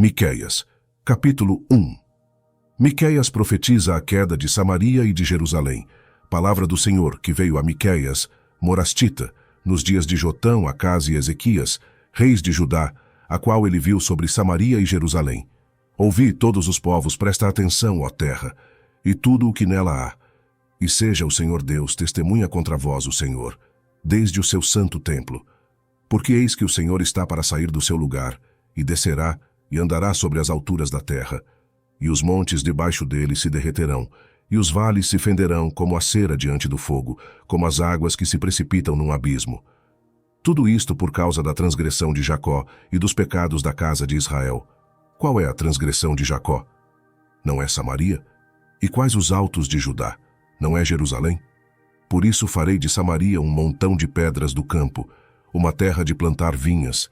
Miqueias, capítulo 1. Miqueias profetiza a queda de Samaria e de Jerusalém. Palavra do Senhor que veio a Miqueias, morastita, nos dias de Jotão, Acás e Ezequias, reis de Judá, a qual ele viu sobre Samaria e Jerusalém. Ouvi todos os povos, presta atenção, ó terra, e tudo o que nela há. E seja o Senhor Deus testemunha contra vós o Senhor, desde o seu santo templo. Porque eis que o Senhor está para sair do seu lugar, e descerá, e andará sobre as alturas da terra. E os montes debaixo dele se derreterão, e os vales se fenderão como a cera diante do fogo, como as águas que se precipitam num abismo. Tudo isto por causa da transgressão de Jacó e dos pecados da casa de Israel. Qual é a transgressão de Jacó? Não é Samaria? E quais os altos de Judá? Não é Jerusalém? Por isso farei de Samaria um montão de pedras do campo, uma terra de plantar vinhas,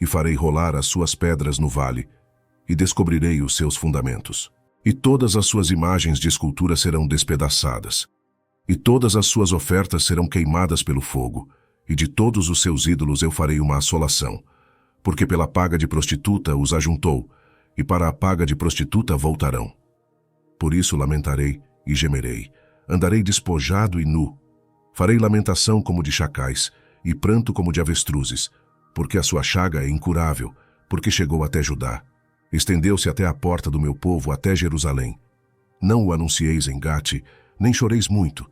e farei rolar as suas pedras no vale, e descobrirei os seus fundamentos. E todas as suas imagens de escultura serão despedaçadas, e todas as suas ofertas serão queimadas pelo fogo, e de todos os seus ídolos eu farei uma assolação, porque pela paga de prostituta os ajuntou, e para a paga de prostituta voltarão. Por isso lamentarei e gemerei, andarei despojado e nu. Farei lamentação como de chacais, e pranto como de avestruzes, porque a sua chaga é incurável, porque chegou até Judá. Estendeu-se até a porta do meu povo, até Jerusalém. Não o anuncieis em Gate, nem choreis muito.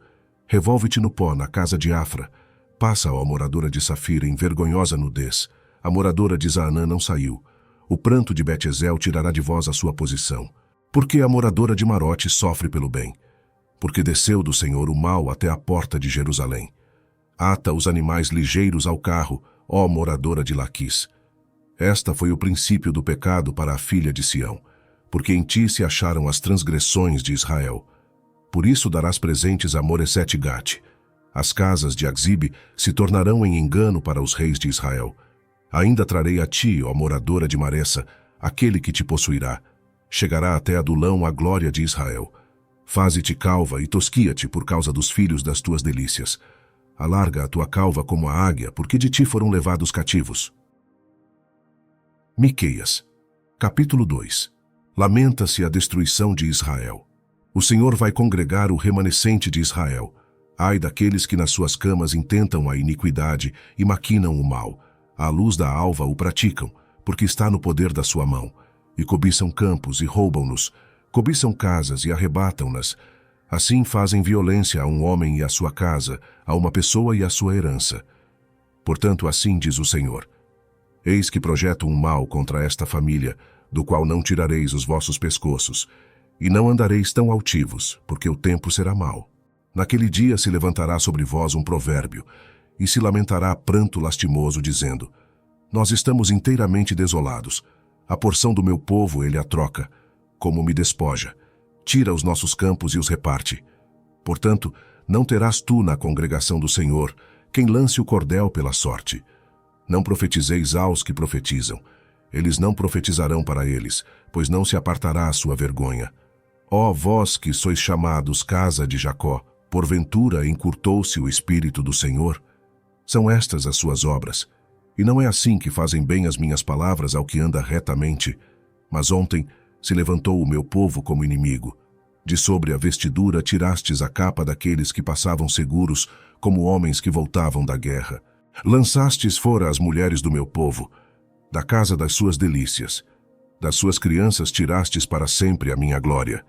Revolve-te no pó, na casa de Afra. Passa, ó moradora de Safira, em vergonhosa nudez. A moradora de Zaanã não saiu. O pranto de Bet-Ezel tirará de vós a sua posição. Porque a moradora de Marote sofre pelo bem. Porque desceu do Senhor o mal até a porta de Jerusalém. Ata os animais ligeiros ao carro, ó moradora de Laquis. Esta foi o princípio do pecado para a filha de Sião, porque em ti se acharam as transgressões de Israel. Por isso darás presentes a Moresete-Gate. As casas de Agzibe se tornarão em engano para os reis de Israel. Ainda trarei a ti, ó moradora de Maressa, aquele que te possuirá. Chegará até Adulão a glória de Israel. Faze-te calva e tosquia-te por causa dos filhos das tuas delícias. Alarga a tua calva como a águia, porque de ti foram levados cativos. Miqueias, capítulo 2. Lamenta-se a destruição de Israel. O Senhor vai congregar o remanescente de Israel. Ai daqueles que nas suas camas intentam a iniquidade e maquinam o mal. À luz da alva o praticam, porque está no poder da sua mão. E cobiçam campos e roubam-nos, cobiçam casas e arrebatam-nas. Assim fazem violência a um homem e a sua casa, a uma pessoa e a sua herança. Portanto, assim diz o Senhor: eis que projeto um mal contra esta família, do qual não tirareis os vossos pescoços, e não andareis tão altivos, porque o tempo será mau. Naquele dia se levantará sobre vós um provérbio, e se lamentará pranto lastimoso, dizendo: nós estamos inteiramente desolados. A porção do meu povo ele a troca, como me despoja. Tira os nossos campos e os reparte. Portanto, não terás tu na congregação do Senhor quem lance o cordel pela sorte. Não profetizeis aos que profetizam. Eles não profetizarão para eles, pois não se apartará a sua vergonha. Ó vós que sois chamados casa de Jacó, porventura encurtou-se o Espírito do Senhor? São estas as suas obras. E não é assim que fazem bem as minhas palavras ao que anda retamente. Mas ontem se levantou o meu povo como inimigo. De sobre a vestidura tirastes a capa daqueles que passavam seguros, como homens que voltavam da guerra. Lançastes fora as mulheres do meu povo, da casa das suas delícias. Das suas crianças tirastes para sempre a minha glória.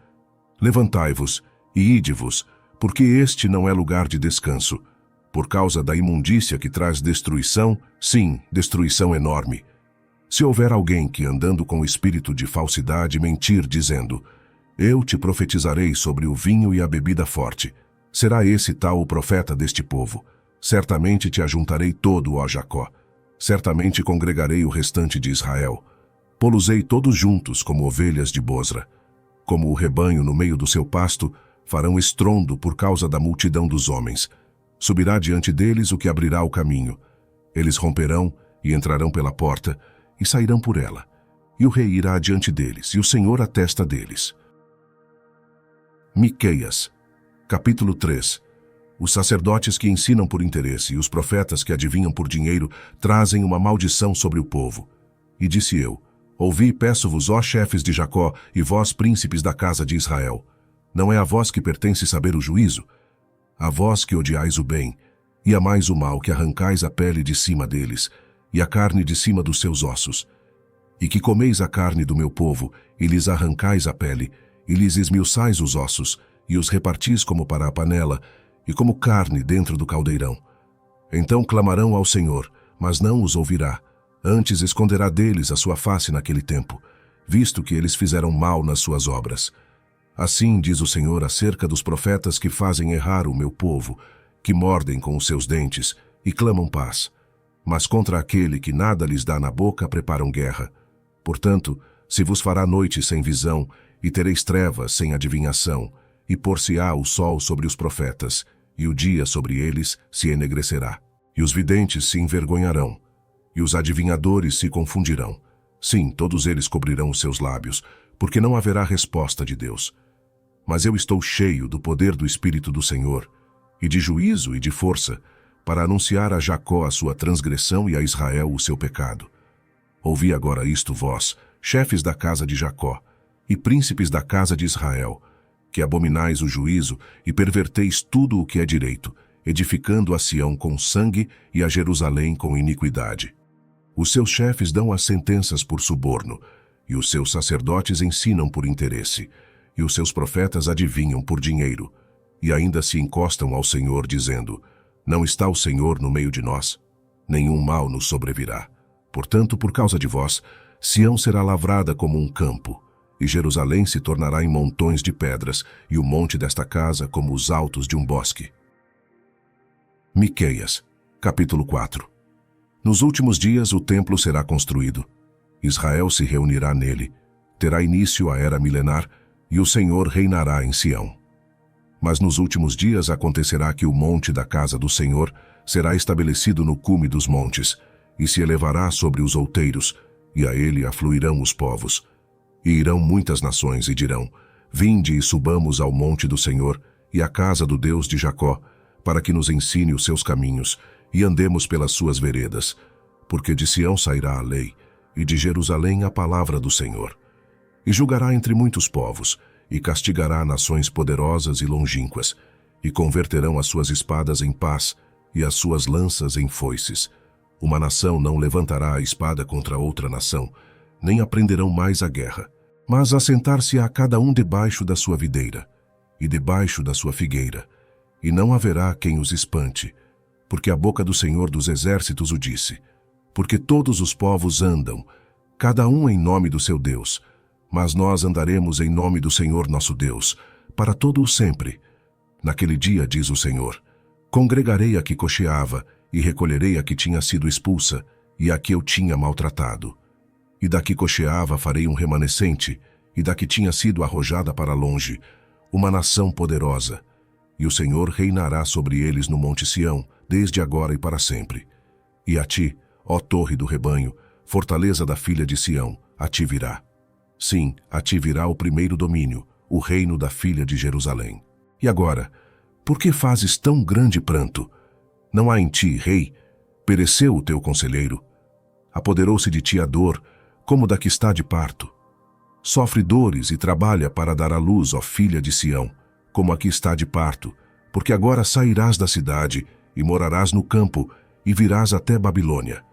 Levantai-vos e ide-vos, porque este não é lugar de descanso. Por causa da imundícia que traz destruição, sim, destruição enorme. Se houver alguém que, andando com espírito de falsidade, mentir, dizendo: eu te profetizarei sobre o vinho e a bebida forte, será esse tal o profeta deste povo. Certamente te ajuntarei todo, ó Jacó. Certamente congregarei o restante de Israel. Pô-los-ei todos juntos como ovelhas de Bosra. Como o rebanho no meio do seu pasto, farão estrondo por causa da multidão dos homens. Subirá diante deles o que abrirá o caminho. Eles romperão e entrarão pela porta, e sairão por ela. E o rei irá adiante deles, e o Senhor à testa deles. Miqueias, capítulo 3. Os sacerdotes que ensinam por interesse e os profetas que adivinham por dinheiro trazem uma maldição sobre o povo. E disse eu: Ouvi, peço-vos, ó chefes de Jacó, e vós, príncipes da casa de Israel. Não é a vós que pertence saber o juízo? A vós que odiais o bem, e amais o mal, que arrancais a pele de cima deles, e a carne de cima dos seus ossos, e que comeis a carne do meu povo, e lhes arrancais a pele, e lhes esmiuçais os ossos, e os repartis como para a panela, e como carne dentro do caldeirão. Então clamarão ao Senhor, mas não os ouvirá. Antes esconderá deles a sua face naquele tempo, visto que eles fizeram mal nas suas obras. Assim diz o Senhor acerca dos profetas que fazem errar o meu povo, que mordem com os seus dentes e clamam paz. Mas contra aquele que nada lhes dá na boca preparam guerra. Portanto, se vos fará noite sem visão, e tereis trevas sem adivinhação, e por-se-á o sol sobre os profetas, e o dia sobre eles se enegrecerá. E os videntes se envergonharão, e os adivinhadores se confundirão. Sim, todos eles cobrirão os seus lábios, porque não haverá resposta de Deus. Mas eu estou cheio do poder do Espírito do Senhor, e de juízo e de força, para anunciar a Jacó a sua transgressão e a Israel o seu pecado. Ouvi agora isto vós, chefes da casa de Jacó, e príncipes da casa de Israel, que abominais o juízo e perverteis tudo o que é direito, edificando a Sião com sangue e a Jerusalém com iniquidade. Os seus chefes dão as sentenças por suborno, e os seus sacerdotes ensinam por interesse, e os seus profetas adivinham por dinheiro, e ainda se encostam ao Senhor, dizendo: não está o Senhor no meio de nós? Nenhum mal nos sobrevirá. Portanto, por causa de vós, Sião será lavrada como um campo, e Jerusalém se tornará em montões de pedras, e o monte desta casa como os altos de um bosque. Miqueias, capítulo 4. Nos últimos dias o templo será construído. Israel se reunirá nele, terá início a era milenar, e o Senhor reinará em Sião. Mas nos últimos dias acontecerá que o monte da casa do Senhor será estabelecido no cume dos montes, e se elevará sobre os outeiros, e a ele afluirão os povos. E irão muitas nações e dirão: vinde e subamos ao monte do Senhor e à casa do Deus de Jacó, para que nos ensine os seus caminhos, e andemos pelas suas veredas. Porque de Sião sairá a lei, e de Jerusalém a palavra do Senhor. E julgará entre muitos povos, e castigará nações poderosas e longínquas, e converterão as suas espadas em paz, e as suas lanças em foices. Uma nação não levantará a espada contra outra nação, nem aprenderão mais a guerra, mas assentar-se-á cada um debaixo da sua videira, e debaixo da sua figueira, e não haverá quem os espante, porque a boca do Senhor dos Exércitos o disse. Porque todos os povos andam, cada um em nome do seu Deus, mas nós andaremos em nome do Senhor nosso Deus, para todo o sempre. Naquele dia, diz o Senhor, congregarei a que cocheava, e recolherei a que tinha sido expulsa, e a que eu tinha maltratado. E da que cocheava farei um remanescente, e da que tinha sido arrojada para longe, uma nação poderosa. E o Senhor reinará sobre eles no monte Sião, desde agora e para sempre. E a ti, ó torre do rebanho, fortaleza da filha de Sião, a ti virá. Sim, a ti virá o primeiro domínio, o reino da filha de Jerusalém. E agora, por que fazes tão grande pranto? Não há em ti rei? Pereceu o teu conselheiro? Apoderou-se de ti a dor, como da que está de parto. Sofre dores e trabalha para dar à luz, ó filha de Sião, como a que está de parto, porque agora sairás da cidade e morarás no campo e virás até Babilônia.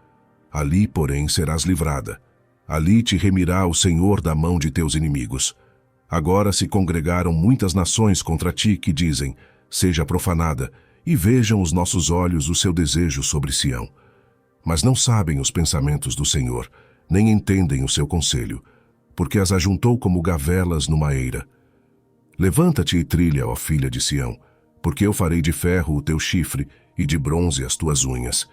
Ali, porém, serás livrada. Ali te remirá o Senhor da mão de teus inimigos. Agora se congregaram muitas nações contra ti que dizem: seja profanada, e vejam os nossos olhos o seu desejo sobre Sião. Mas não sabem os pensamentos do Senhor, nem entendem o seu conselho, porque as ajuntou como gavelas numa eira. Levanta-te e trilha, ó filha de Sião, porque eu farei de ferro o teu chifre e de bronze as tuas unhas,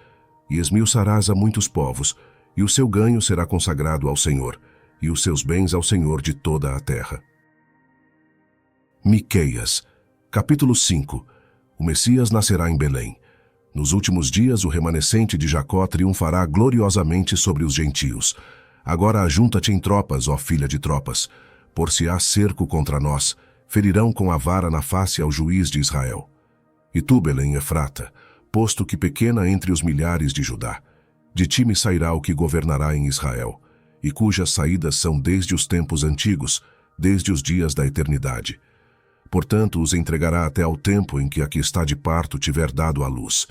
e esmiuçarás a muitos povos, e o seu ganho será consagrado ao Senhor, e os seus bens ao Senhor de toda a terra. Miqueias, capítulo 5. O Messias nascerá em Belém. Nos últimos dias o remanescente de Jacó triunfará gloriosamente sobre os gentios. Agora ajunta-te em tropas, ó filha de tropas. Por-se-á cerco contra nós, ferirão com a vara na face ao juiz de Israel. E tu, Belém Efrata, posto que pequena entre os milhares de Judá, de ti me sairá o que governará em Israel, e cujas saídas são desde os tempos antigos, desde os dias da eternidade. Portanto, os entregará até ao tempo em que a que está de parto tiver dado à luz.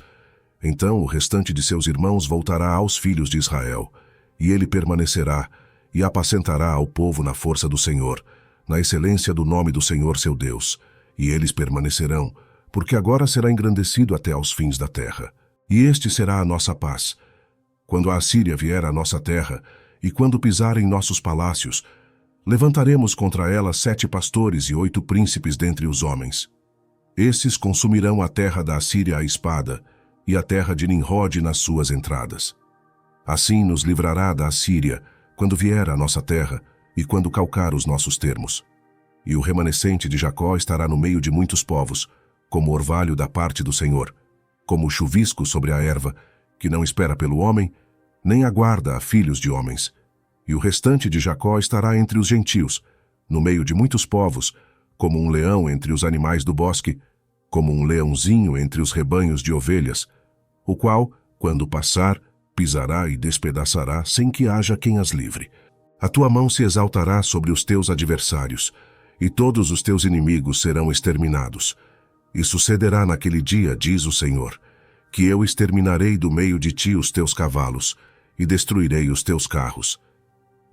Então o restante de seus irmãos voltará aos filhos de Israel, e ele permanecerá, e apacentará ao povo na força do Senhor, na excelência do nome do Senhor seu Deus, e eles permanecerão, porque agora será engrandecido até aos fins da terra. E este será a nossa paz. Quando a Assíria vier à nossa terra, e quando pisar em nossos palácios, levantaremos contra ela 7 pastores e 8 príncipes dentre os homens. Esses consumirão a terra da Assíria à espada, e a terra de Nimrod nas suas entradas. Assim nos livrará da Assíria, quando vier à nossa terra, e quando calcar os nossos termos. E o remanescente de Jacó estará no meio de muitos povos, como orvalho da parte do Senhor, como o chuvisco sobre a erva, que não espera pelo homem, nem aguarda a filhos de homens. E o restante de Jacó estará entre os gentios, no meio de muitos povos, como um leão entre os animais do bosque, como um leãozinho entre os rebanhos de ovelhas, o qual, quando passar, pisará e despedaçará sem que haja quem as livre. A tua mão se exaltará sobre os teus adversários, e todos os teus inimigos serão exterminados. E sucederá naquele dia, diz o Senhor, que eu exterminarei do meio de ti os teus cavalos, e destruirei os teus carros.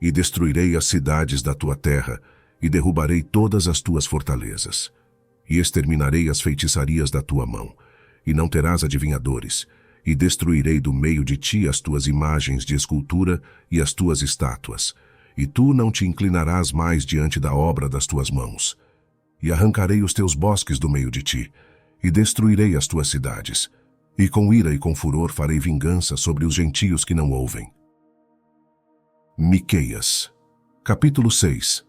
E destruirei as cidades da tua terra, e derrubarei todas as tuas fortalezas. E exterminarei as feitiçarias da tua mão, e não terás adivinhadores, e destruirei do meio de ti as tuas imagens de escultura e as tuas estátuas, e tu não te inclinarás mais diante da obra das tuas mãos. E arrancarei os teus bosques do meio de ti, e destruirei as tuas cidades, e com ira e com furor farei vingança sobre os gentios que não ouvem. Miqueias, capítulo 6.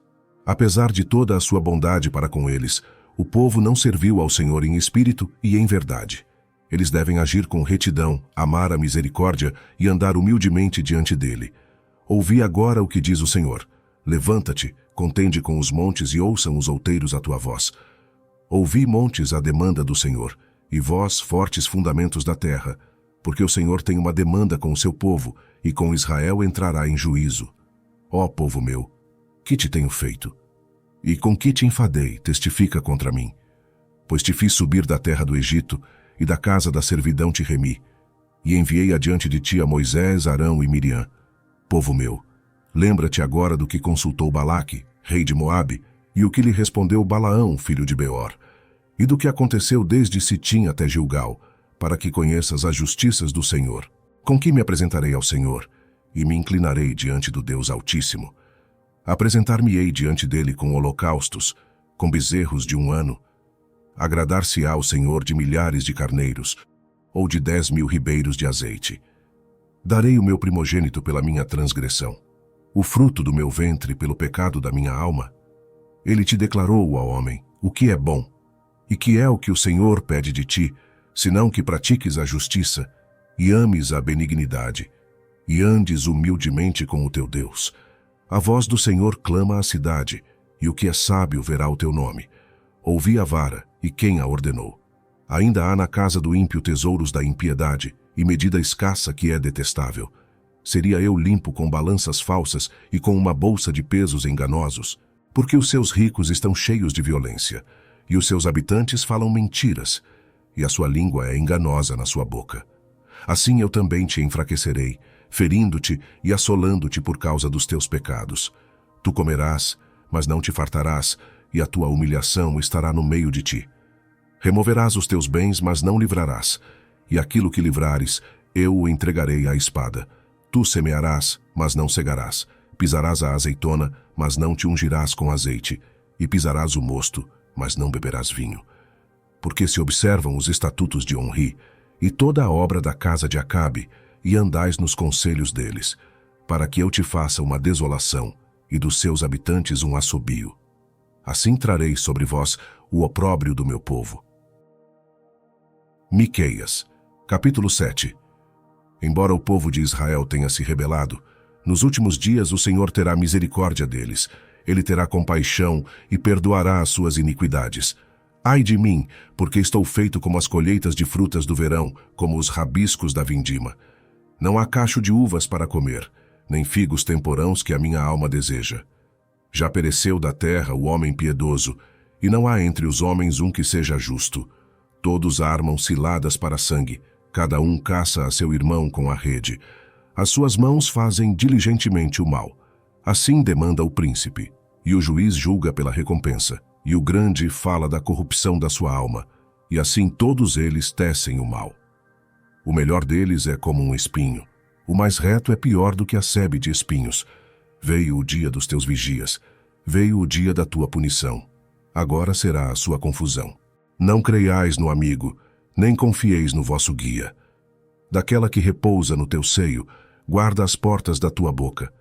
Apesar de toda a sua bondade para com eles, o povo não serviu ao Senhor em espírito e em verdade. Eles devem agir com retidão, amar a misericórdia e andar humildemente diante dele. Ouvi agora o que diz o Senhor. Levanta-te, contende com os montes e ouçam os outeiros a tua voz. Ouvi, montes, a demanda do Senhor, e vós, fortes fundamentos da terra, porque o Senhor tem uma demanda com o seu povo, e com Israel entrará em juízo. Ó povo meu, que te tenho feito? E com que te enfadei, testifica contra mim? Pois te fiz subir da terra do Egito, e da casa da servidão te remi, e enviei adiante de ti a Moisés, Arão e Miriam. Povo meu, lembra-te agora do que consultou Balaque, rei de Moabe, e o que lhe respondeu Balaão, filho de Beor, e do que aconteceu desde Sitim até Gilgal, para que conheças as justiças do Senhor. Com que me apresentarei ao Senhor, e me inclinarei diante do Deus Altíssimo? Apresentar-me-ei diante dele com holocaustos, com bezerros de 1 ano. Agradar-se-á o Senhor de milhares de carneiros, ou de 10.000 ribeiros de azeite. Darei o meu primogênito pela minha transgressão, o fruto do meu ventre pelo pecado da minha alma. Ele te declarou, ó homem, o que é bom, e que é o que o Senhor pede de ti, senão que pratiques a justiça, e ames a benignidade, e andes humildemente com o teu Deus. A voz do Senhor clama à cidade, e o que é sábio verá o teu nome. Ouvi a vara, e quem a ordenou? Ainda há na casa do ímpio tesouros da impiedade, e medida escassa que é detestável. Seria eu limpo com balanças falsas e com uma bolsa de pesos enganosos, porque os seus ricos estão cheios de violência, e os seus habitantes falam mentiras, e a sua língua é enganosa na sua boca. Assim eu também te enfraquecerei, ferindo-te e assolando-te por causa dos teus pecados. Tu comerás, mas não te fartarás, e a tua humilhação estará no meio de ti. Removerás os teus bens, mas não livrarás, e aquilo que livrares, eu o entregarei à espada. Tu semearás, mas não cegarás. Pisarás a azeitona, mas não te ungirás com azeite, e pisarás o mosto, mas não beberás vinho. Porque se observam os estatutos de Onri, e toda a obra da casa de Acabe, e andais nos conselhos deles, para que eu te faça uma desolação, e dos seus habitantes um assobio. Assim trarei sobre vós o opróbrio do meu povo. Miqueias, capítulo 7. Embora o povo de Israel tenha se rebelado, nos últimos dias o Senhor terá misericórdia deles. Ele terá compaixão e perdoará as suas iniquidades. Ai de mim, porque estou feito como as colheitas de frutas do verão, como os rabiscos da vindima. Não há cacho de uvas para comer, nem figos temporãos que a minha alma deseja. Já pereceu da terra o homem piedoso, e não há entre os homens um que seja justo. Todos armam ciladas para sangue, cada um caça a seu irmão com a rede. As suas mãos fazem diligentemente o mal. Assim demanda o príncipe, e o juiz julga pela recompensa, e o grande fala da corrupção da sua alma, e assim todos eles tecem o mal. O melhor deles é como um espinho, o mais reto é pior do que a sebe de espinhos. Veio o dia dos teus vigias, veio o dia da tua punição. Agora será a sua confusão. Não creiais no amigo, nem confieis no vosso guia. Daquela que repousa no teu seio, guarda as portas da tua boca.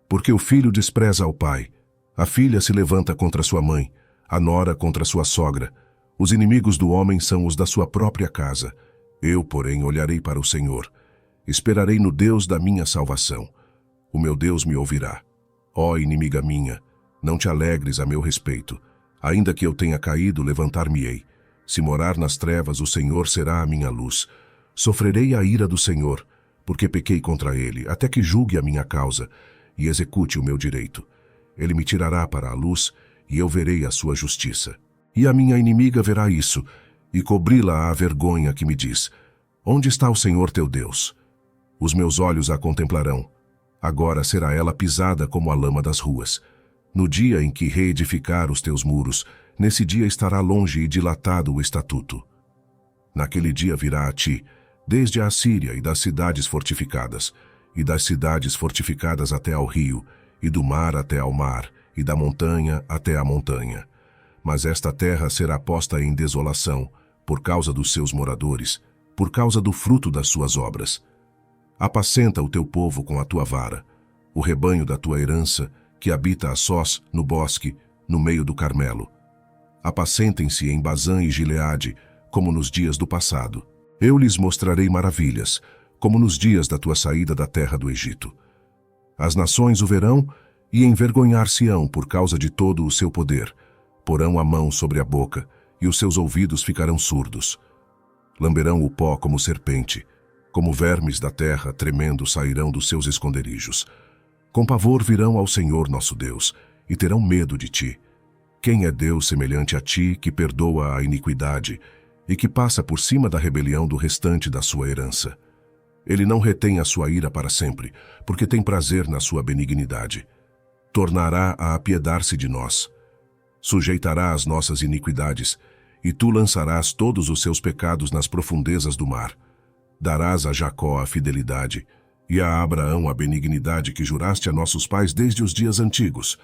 Porque o filho despreza ao pai, a filha se levanta contra sua mãe, a nora contra sua sogra. Os inimigos do homem são os da sua própria casa. Eu, porém, olharei para o Senhor. Esperarei no Deus da minha salvação. O meu Deus me ouvirá. Ó inimiga minha, não te alegres a meu respeito. Ainda que eu tenha caído, levantar-me-ei. Se morar nas trevas, o Senhor será a minha luz. Sofrerei a ira do Senhor, porque pequei contra ele, até que julgue a minha causa e execute o meu direito. Ele me tirará para a luz, e eu verei a sua justiça. E a minha inimiga verá isso, e cobri-la a vergonha que me diz: onde está o Senhor teu Deus? Os meus olhos a contemplarão. Agora será ela pisada como a lama das ruas. No dia em que reedificar os teus muros, nesse dia estará longe e dilatado o estatuto. Naquele dia virá a ti, desde a Assíria e das cidades fortificadas, e das cidades fortificadas até ao rio, e do mar até ao mar, e da montanha até a montanha. Mas esta terra será posta em desolação, por causa dos seus moradores, por causa do fruto das suas obras. Apacenta o teu povo com a tua vara, o rebanho da tua herança, que habita a sós, no bosque, no meio do Carmelo. Apacentem-se em Bazã e Gileade, como nos dias do passado. Eu lhes mostrarei maravilhas, como nos dias da tua saída da terra do Egito. As nações o verão e envergonhar-se-ão por causa de todo o seu poder. Porão a mão sobre a boca, e os seus ouvidos ficarão surdos. Lamberão o pó como serpente, como vermes da terra tremendo sairão dos seus esconderijos. Com pavor virão ao Senhor nosso Deus, e terão medo de ti. Quem é Deus semelhante a ti, que perdoa a iniquidade, e que passa por cima da rebelião do restante da sua herança? Ele não retém a sua ira para sempre, porque tem prazer na sua benignidade. Tornará a apiedar-se de nós. Sujeitará as nossas iniquidades, e tu lançarás todos os seus pecados nas profundezas do mar. Darás a Jacó a fidelidade, e a Abraão a benignidade que juraste a nossos pais desde os dias antigos,